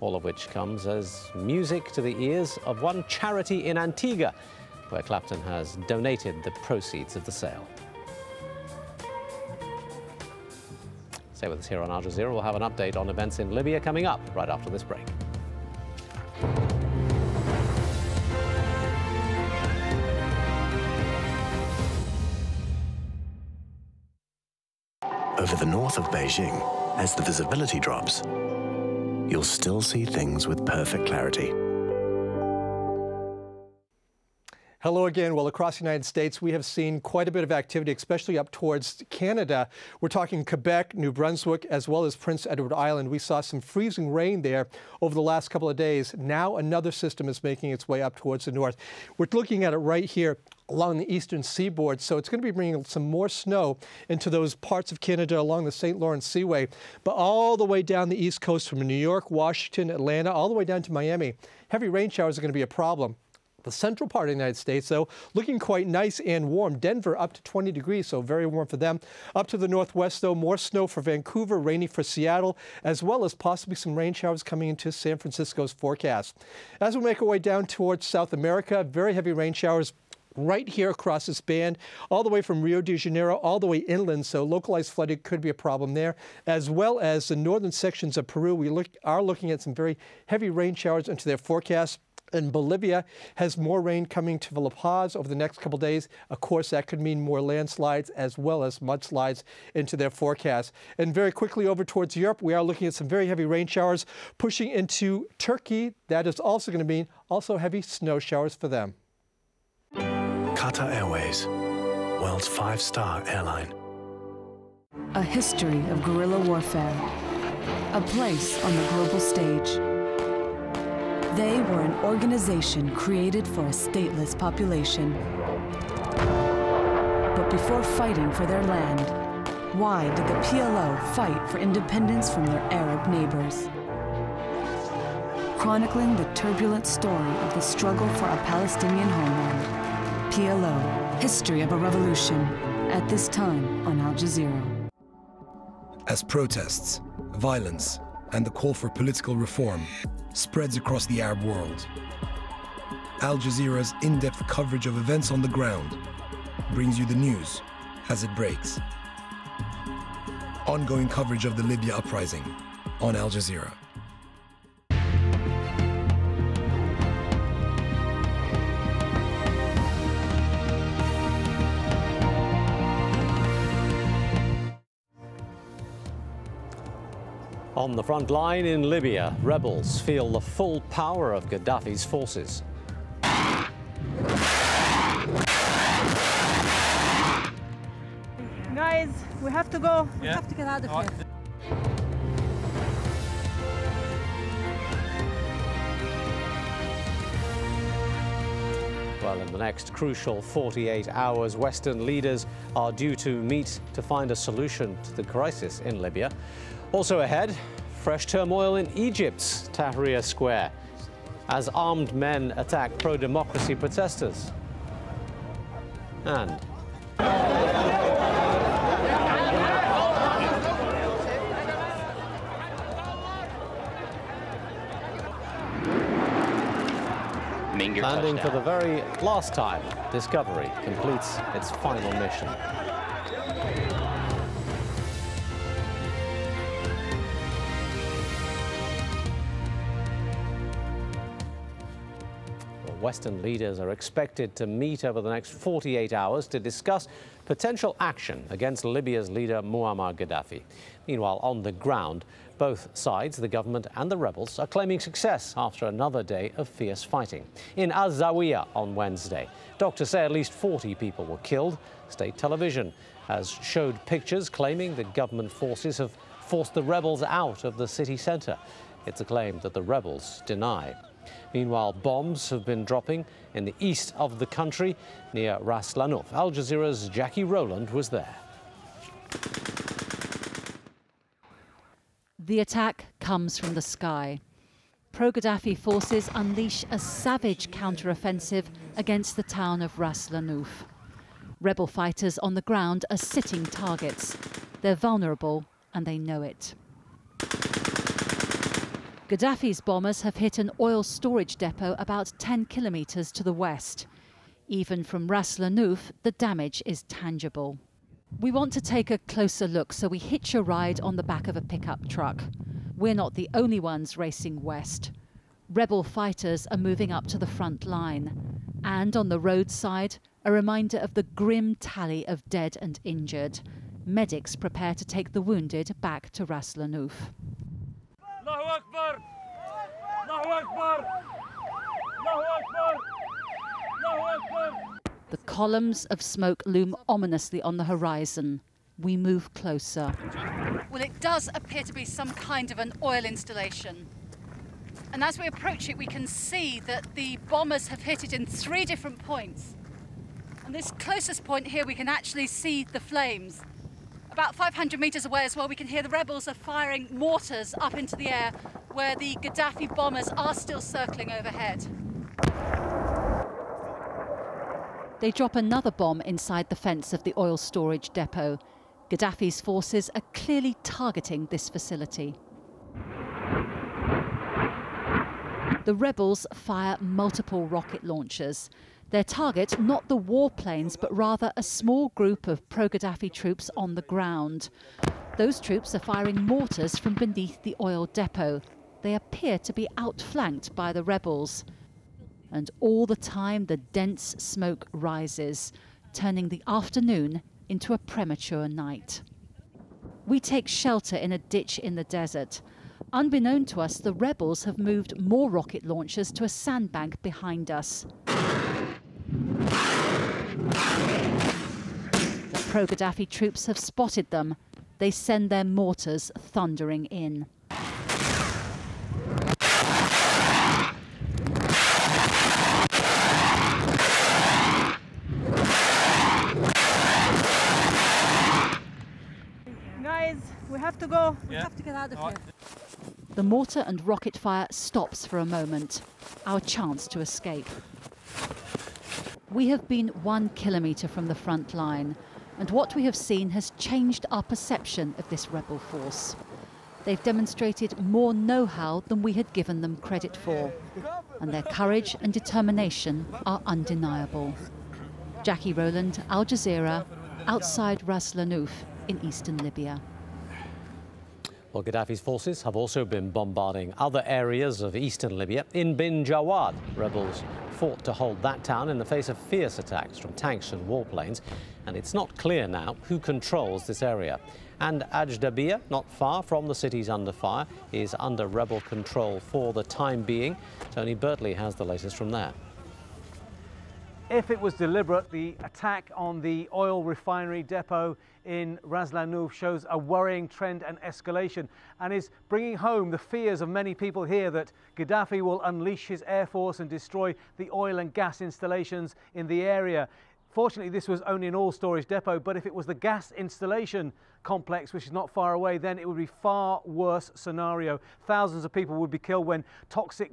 all of which comes as music to the ears of one charity in Antigua, where Clapton has donated the proceeds of the sale. Stay with us here on Al Jazeera. We'll have an update on events in Libya coming up right after this break. Over the north of Beijing, as the visibility drops, you'll still see things with perfect clarity. Hello again. Well, across the United States, we have seen quite a bit of activity, especially up towards Canada. We're talking Quebec, New Brunswick, as well as Prince Edward Island. We saw some freezing rain there over the last couple of days. Now another system is making its way up towards the north. We're looking at it right here along the eastern seaboard, so it's going to be bringing some more snow into those parts of Canada along the St. Lawrence Seaway, but all the way down the east coast from New York, Washington, Atlanta, all the way down to Miami. Heavy rain showers are going to be a problem. The central part of the United States, though, looking quite nice and warm. Denver up to 20 degrees, so very warm for them. Up to the northwest, though, more snow for Vancouver, rainy for Seattle, as well as possibly some rain showers coming into San Francisco's forecast. As we make our way down towards South America, very heavy rain showers right here across this band, all the way from Rio de Janeiro, all the way inland, so localized flooding could be a problem there, as well as the northern sections of Peru. We are looking at some very heavy rain showers into their forecast. And Bolivia has more rain coming to La Paz over the next couple of days. Of course, that could mean more landslides as well as mudslides into their forecast. And very quickly over towards Europe, we are looking at some very heavy rain showers pushing into Turkey. That is also going to mean also heavy snow showers for them. Qatar Airways, world's 5-star airline. A history of guerrilla warfare. A place on the global stage. They were an organization created for a stateless population. But before fighting for their land, why did the PLO fight for independence from their Arab neighbors? Chronicling the turbulent story of the struggle for a Palestinian homeland. PLO, History of a Revolution, at this time on Al Jazeera. As protests, violence, and the call for political reform spreads across the Arab world, Al Jazeera's in-depth coverage of events on the ground brings you the news as it breaks. Ongoing coverage of the Libya uprising on Al Jazeera. On the front line in Libya, rebels feel the full power of Gaddafi's forces. Guys, we have to go. We have to get out of here. Well, in the next crucial 48 hours, Western leaders are due to meet to find a solution to the crisis in Libya. Also ahead, fresh turmoil in Egypt's Tahrir Square as armed men attack pro-democracy protesters. And landing for the very last time, Discovery completes its final mission. Western leaders are expected to meet over the next 48 hours to discuss potential action against Libya's leader Muammar Gaddafi. Meanwhile, on the ground, both sides, the government and the rebels, are claiming success after another day of fierce fighting. In Al-Zawiya on Wednesday, doctors say at least 40 people were killed. State television has showed pictures claiming the government forces have forced the rebels out of the city centre. It's a claim that the rebels deny. Meanwhile, bombs have been dropping in the east of the country near Ras Lanuf. Al Jazeera's Jackie Rowland was there. The attack comes from the sky. Pro-Gaddafi forces unleash a savage counter-offensive against the town of Ras Lanuf. Rebel fighters on the ground are sitting targets. They're vulnerable and they know it. Gaddafi's bombers have hit an oil storage depot about 10 kilometres to the west. Even from Ras Lanuf, the damage is tangible. We want to take a closer look, so we hitch a ride on the back of a pickup truck. We're not the only ones racing west. Rebel fighters are moving up to the front line. And on the roadside, a reminder of the grim tally of dead and injured. Medics prepare to take the wounded back to Ras Lanuf. Allahu Akbar! Allahu Akbar! Allahu Akbar! Allahu Akbar! The columns of smoke loom ominously on the horizon. We move closer. Well, it does appear to be some kind of an oil installation. And as we approach it, we can see that the bombers have hit it in 3 different points. And this closest point here, we can actually see the flames. About 500 metres away as well, we can hear the rebels are firing mortars up into the air, where the Gaddafi bombers are still circling overhead. They drop another bomb inside the fence of the oil storage depot. Gaddafi's forces are clearly targeting this facility. The rebels fire multiple rocket launchers. Their target, not the warplanes, but rather a small group of pro-Gaddafi troops on the ground. Those troops are firing mortars from beneath the oil depot. They appear to be outflanked by the rebels. And all the time, the dense smoke rises, turning the afternoon into a premature night. We take shelter in a ditch in the desert. Unbeknown to us, the rebels have moved more rocket launchers to a sandbank behind us. The pro-Gaddafi troops have spotted them. They send their mortars thundering in. Guys, we have to go. We have to get out of here. The mortar and rocket fire stops for a moment, our chance to escape. We have been 1 kilometre from the front line, and what we have seen has changed our perception of this rebel force. They've demonstrated more know-how than we had given them credit for, and their courage and determination are undeniable. Jackie Rowland, Al Jazeera, outside Ras Lanuf in eastern Libya. Well, Gaddafi's forces have also been bombarding other areas of eastern Libya. In Bin Jawad, rebels fought to hold that town in the face of fierce attacks from tanks and warplanes. And it's not clear now who controls this area. And AlJazeera, not far from the cities under fire, is under rebel control for the time being. Tony Bertley has the latest from there. If it was deliberate, the attack on the oil refinery depot in Ras Lanuf shows a worrying trend and escalation, and is bringing home the fears of many people here that Gaddafi will unleash his air force and destroy the oil and gas installations in the area. Fortunately, this was only an oil storage depot, but if it was the gas installation complex, which is not far away, then it would be a far worse scenario. Thousands of people would be killed when toxic